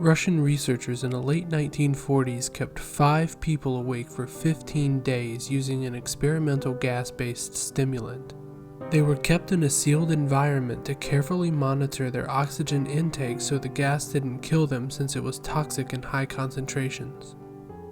Russian researchers in the late 1940s kept 5 people awake for 15 days using an experimental gas-based stimulant. They were kept in a sealed environment to carefully monitor their oxygen intake so the gas didn't kill them since it was toxic in high concentrations.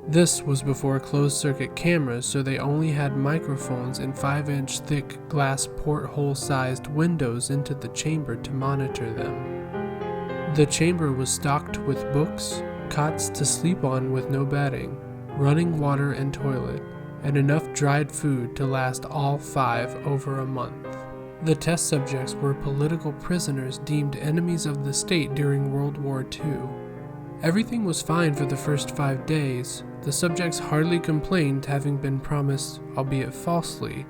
This was before closed-circuit cameras, so they only had microphones and 5-inch thick glass porthole-sized windows into the chamber to monitor them. The chamber was stocked with books, cots to sleep on with no bedding, running water and toilet, and enough dried food to last all 5 over a month. The test subjects were political prisoners deemed enemies of the state during World War II. Everything was fine for the first 5 days. The subjects hardly complained, having been promised, albeit falsely,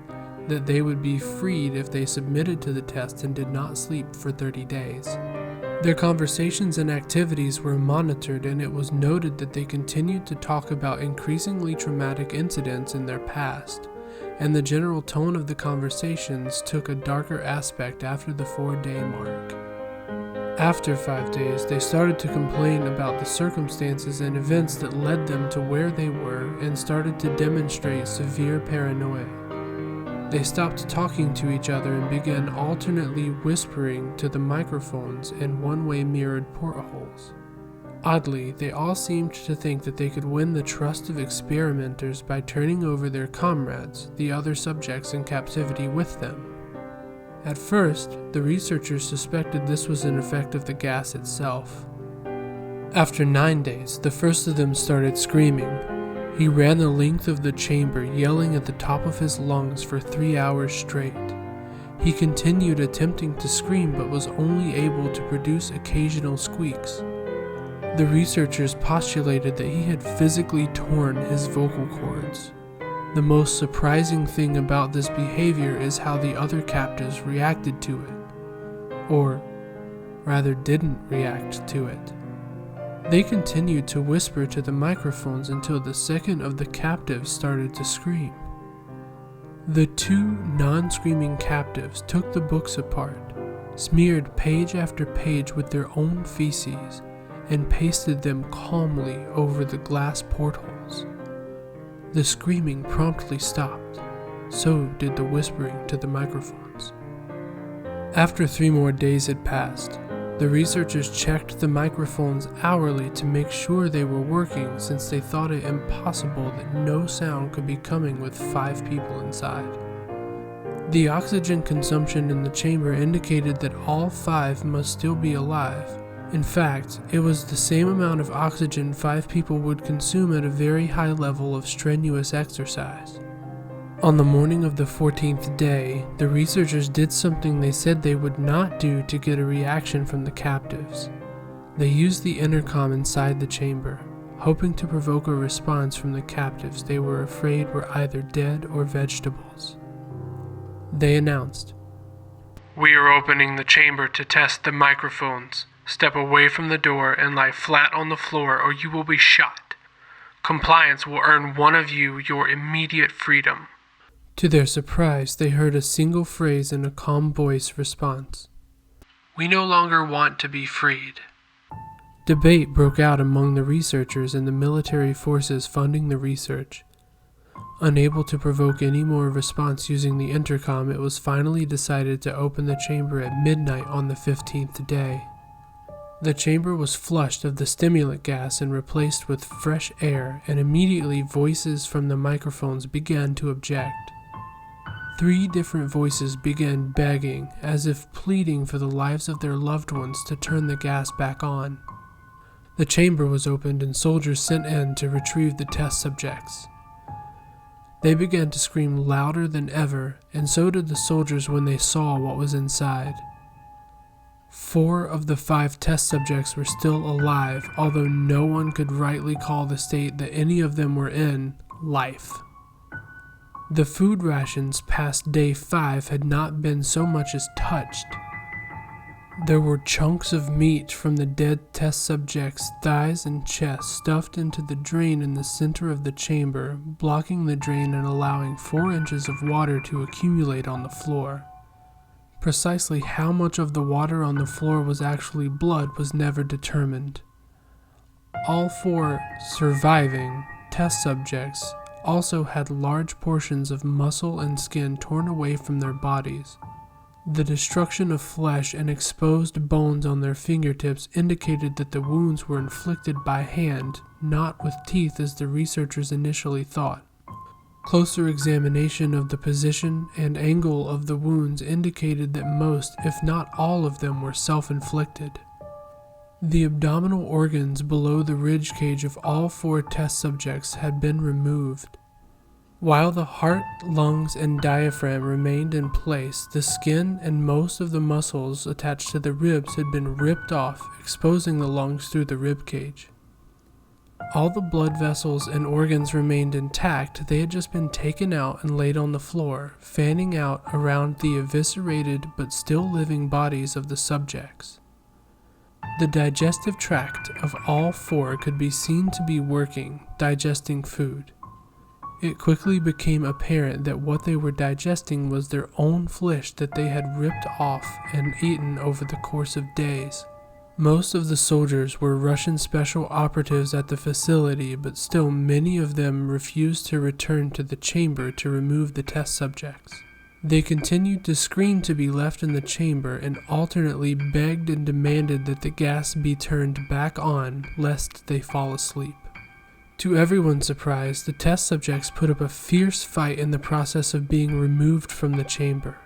that they would be freed if they submitted to the test and did not sleep for 30 days. Their conversations and activities were monitored, and it was noted that they continued to talk about increasingly traumatic incidents in their past, and the general tone of the conversations took a darker aspect after the 4-day mark. After 5 days, they started to complain about the circumstances and events that led them to where they were and started to demonstrate severe paranoia. They stopped talking to each other and began alternately whispering to the microphones in one-way mirrored portholes. Oddly, they all seemed to think that they could win the trust of experimenters by turning over their comrades, the other subjects in captivity, with them. At first, the researchers suspected this was an effect of the gas itself. After 9 days, the first of them started screaming. He ran the length of the chamber, yelling at the top of his lungs for 3 hours straight. He continued attempting to scream but was only able to produce occasional squeaks. The researchers postulated that he had physically torn his vocal cords. The most surprising thing about this behavior is how the other captives reacted to it, or rather didn't react to it. They continued to whisper to the microphones until the second of the captives started to scream. The 2 non-screaming captives took the books apart, smeared page after page with their own feces, and pasted them calmly over the glass portholes. The screaming promptly stopped. So did the whispering to the microphones. After 3 more days had passed, the researchers checked the microphones hourly to make sure they were working, since they thought it impossible that no sound could be coming with 5 people inside. The oxygen consumption in the chamber indicated that all 5 must still be alive. In fact, it was the same amount of oxygen 5 people would consume at a very high level of strenuous exercise. On the morning of the 14th day, the researchers did something they said they would not do to get a reaction from the captives. They used the intercom inside the chamber, hoping to provoke a response from the captives they were afraid were either dead or vegetables. They announced, "We are opening the chamber to test the microphones. Step away from the door and lie flat on the floor or you will be shot. Compliance will earn one of you your immediate freedom." To their surprise, they heard a single phrase in a calm voice response. "We no longer want to be freed." Debate broke out among the researchers and the military forces funding the research. Unable to provoke any more response using the intercom, it was finally decided to open the chamber at midnight on the 15th day. The chamber was flushed of the stimulant gas and replaced with fresh air, and immediately voices from the microphones began to object. 3 different voices began begging, as if pleading for the lives of their loved ones, to turn the gas back on. The chamber was opened and soldiers sent in to retrieve the test subjects. They began to scream louder than ever, and so did the soldiers when they saw what was inside. 4 of the 5 test subjects were still alive, although no one could rightly call the state that any of them were in life. The food rations past day 5 had not been so much as touched. There were chunks of meat from the dead test subjects' thighs and chest stuffed into the drain in the center of the chamber, blocking the drain and allowing 4 inches of water to accumulate on the floor. Precisely how much of the water on the floor was actually blood was never determined. All 4 surviving test subjects also had large portions of muscle and skin torn away from their bodies. The destruction of flesh and exposed bones on their fingertips indicated that the wounds were inflicted by hand, not with teeth as the researchers initially thought. Closer examination of the position and angle of the wounds indicated that most, if not all of them, were self-inflicted. The abdominal organs below the rib cage of all 4 test subjects had been removed. While the heart, lungs, and diaphragm remained in place, the skin and most of the muscles attached to the ribs had been ripped off, exposing the lungs through the rib cage. All the blood vessels and organs remained intact. They had just been taken out and laid on the floor, fanning out around the eviscerated but still living bodies of the subjects. The digestive tract of all 4 could be seen to be working, digesting food. It quickly became apparent that what they were digesting was their own flesh that they had ripped off and eaten over the course of days. Most of the soldiers were Russian special operatives at the facility, but still many of them refused to return to the chamber to remove the test subjects. They continued to scream to be left in the chamber and alternately begged and demanded that the gas be turned back on lest they fall asleep. To everyone's surprise, the test subjects put up a fierce fight in the process of being removed from the chamber.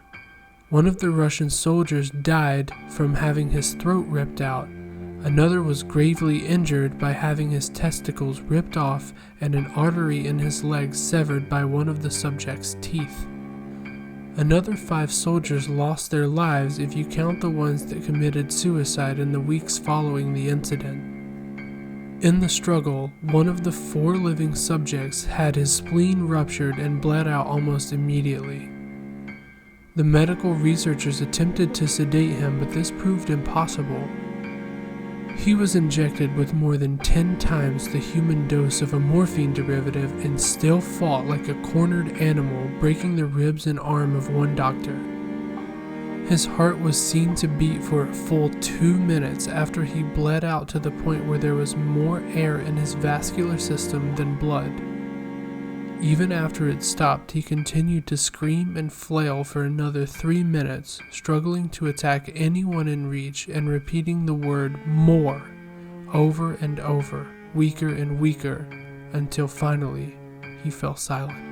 One of the Russian soldiers died from having his throat ripped out. Another was gravely injured by having his testicles ripped off and an artery in his leg severed by one of the subject's teeth. Another 5 soldiers lost their lives if you count the ones that committed suicide in the weeks following the incident. In the struggle, one of the 4 living subjects had his spleen ruptured and bled out almost immediately. The medical researchers attempted to sedate him, but this proved impossible. He was injected with more than 10 times the human dose of a morphine derivative and still fought like a cornered animal, breaking the ribs and arm of one doctor. His heart was seen to beat for a full 2 minutes after he bled out to the point where there was more air in his vascular system than blood. Even after it stopped, he continued to scream and flail for another 3 minutes, struggling to attack anyone in reach and repeating the word "more" over and over, weaker and weaker, until finally he fell silent.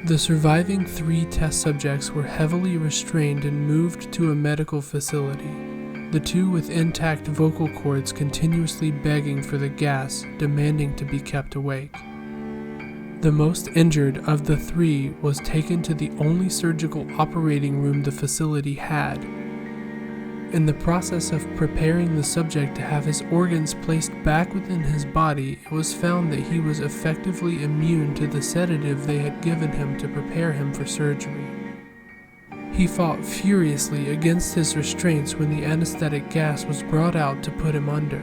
The surviving 3 test subjects were heavily restrained and moved to a medical facility, the 2 with intact vocal cords continuously begging for the gas, demanding to be kept awake. The most injured of the 3 was taken to the only surgical operating room the facility had. In the process of preparing the subject to have his organs placed back within his body, it was found that he was effectively immune to the sedative they had given him to prepare him for surgery. He fought furiously against his restraints when the anesthetic gas was brought out to put him under.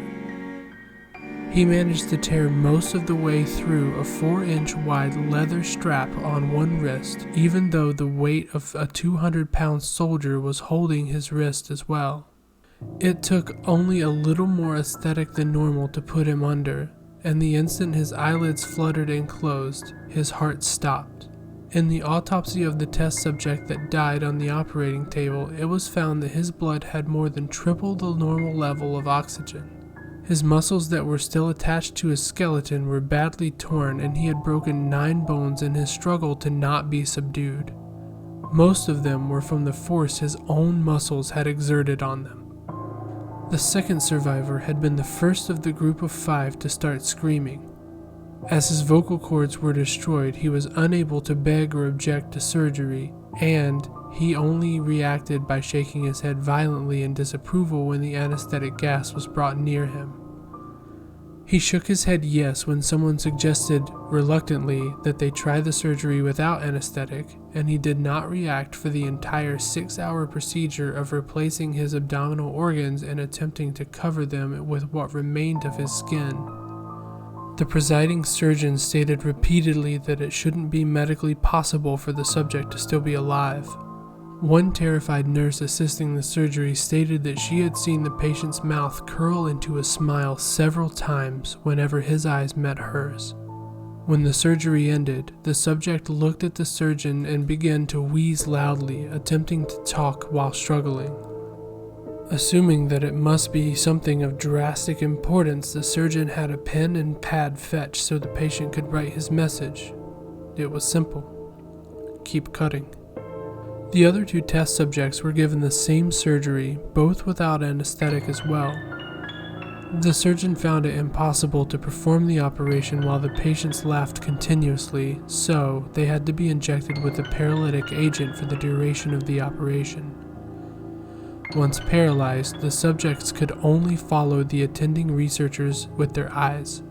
He managed to tear most of the way through a 4-inch wide leather strap on one wrist, even though the weight of a 200-pound soldier was holding his wrist as well. It took only a little more aesthetic than normal to put him under, and the instant his eyelids fluttered and closed, his heart stopped. In the autopsy of the test subject that died on the operating table, it was found that his blood had more than triple the normal level of oxygen. His muscles that were still attached to his skeleton were badly torn, and he had broken 9 bones in his struggle to not be subdued. Most of them were from the force his own muscles had exerted on them. The second survivor had been the first of the group of 5 to start screaming. As his vocal cords were destroyed, he was unable to beg or object to surgery, and he only reacted by shaking his head violently in disapproval when the anesthetic gas was brought near him. He shook his head yes when someone suggested, reluctantly, that they try the surgery without anesthetic, and he did not react for the entire 6-hour procedure of replacing his abdominal organs and attempting to cover them with what remained of his skin. The presiding surgeon stated repeatedly that it shouldn't be medically possible for the subject to still be alive. One terrified nurse assisting the surgery stated that she had seen the patient's mouth curl into a smile several times whenever his eyes met hers. When the surgery ended, the subject looked at the surgeon and began to wheeze loudly, attempting to talk while struggling. Assuming that it must be something of drastic importance, the surgeon had a pen and pad fetched so the patient could write his message. It was simple: keep cutting. The other 2 test subjects were given the same surgery, both without anesthetic as well. The surgeon found it impossible to perform the operation while the patients laughed continuously, so they had to be injected with a paralytic agent for the duration of the operation. Once paralyzed, the subjects could only follow the attending researchers with their eyes.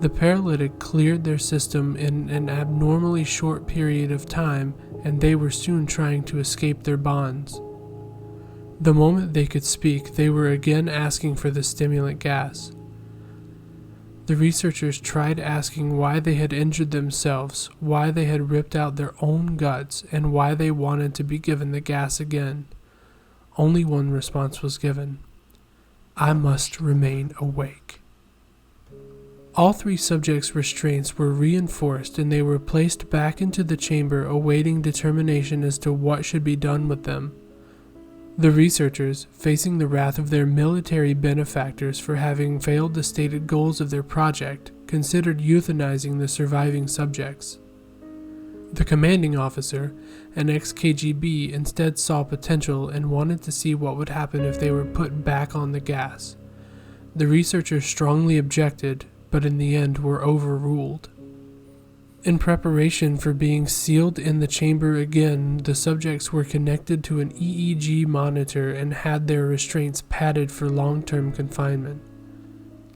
The paralytic cleared their system in an abnormally short period of time, and they were soon trying to escape their bonds. The moment they could speak, they were again asking for the stimulant gas. The researchers tried asking why they had injured themselves, why they had ripped out their own guts, and why they wanted to be given the gas again. Only one response was given: I must remain awake. All 3 subjects' restraints were reinforced and they were placed back into the chamber awaiting determination as to what should be done with them. The researchers, facing the wrath of their military benefactors for having failed the stated goals of their project, considered euthanizing the surviving subjects. The commanding officer, an ex-KGB, instead saw potential and wanted to see what would happen if they were put back on the gas. The researchers strongly objected, but in the end were overruled. In preparation for being sealed in the chamber again, the subjects were connected to an EEG monitor and had their restraints padded for long-term confinement.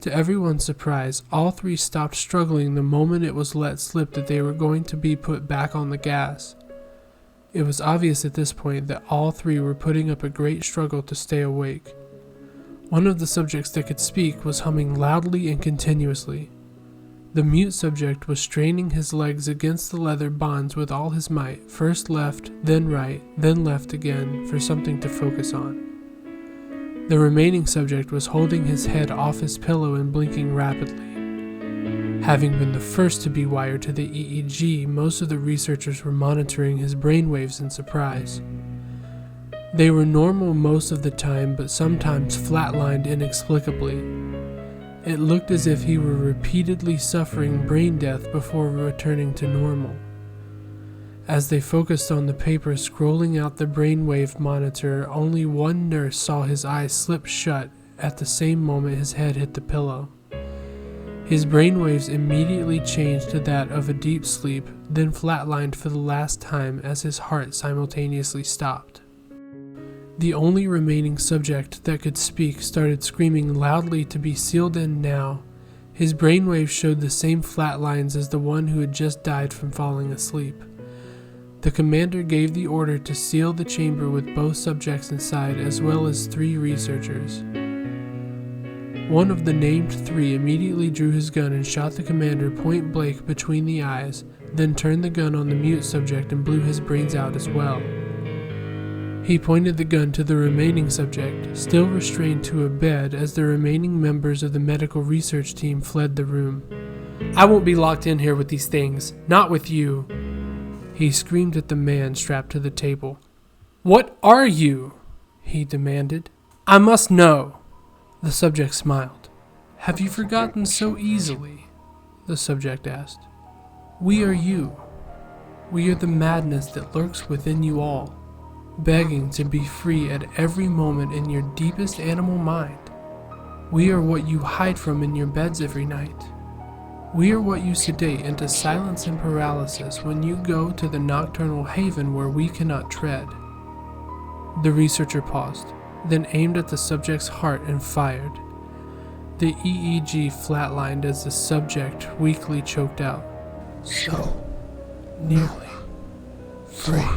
To everyone's surprise, all 3 stopped struggling the moment it was let slip that they were going to be put back on the gas. It was obvious at this point that all 3 were putting up a great struggle to stay awake. One of the subjects that could speak was humming loudly and continuously. The mute subject was straining his legs against the leather bonds with all his might, first left, then right, then left again, for something to focus on. The remaining subject was holding his head off his pillow and blinking rapidly. Having been the first to be wired to the EEG, most of the researchers were monitoring his brainwaves in surprise. They were normal most of the time, but sometimes flatlined inexplicably. It looked as if he were repeatedly suffering brain death before returning to normal. As they focused on the paper scrolling out the brainwave monitor, only one nurse saw his eyes slip shut at the same moment his head hit the pillow. His brainwaves immediately changed to that of a deep sleep, then flatlined for the last time as his heart simultaneously stopped. The only remaining subject that could speak started screaming loudly to be sealed in now. His brainwaves showed the same flat lines as the one who had just died from falling asleep. The commander gave the order to seal the chamber with both subjects inside as well as 3 researchers. One of the named 3 immediately drew his gun and shot the commander point blank between the eyes, then turned the gun on the mute subject and blew his brains out as well. He pointed the gun to the remaining subject, still restrained to a bed as the remaining members of the medical research team fled the room. I won't be locked in here with these things, not with you, he screamed at the man strapped to the table. What are you? He demanded. I must know. The subject smiled. Have you forgotten so easily? The subject asked. We are you. We are the madness that lurks within you all, begging to be free at every moment in your deepest animal mind. We are what you hide from in your beds every night. We are what you sedate into silence and paralysis when you go to the nocturnal haven where we cannot tread. The researcher paused, then aimed at the subject's heart and fired. The EEG flatlined as the subject weakly choked out. So nearly free.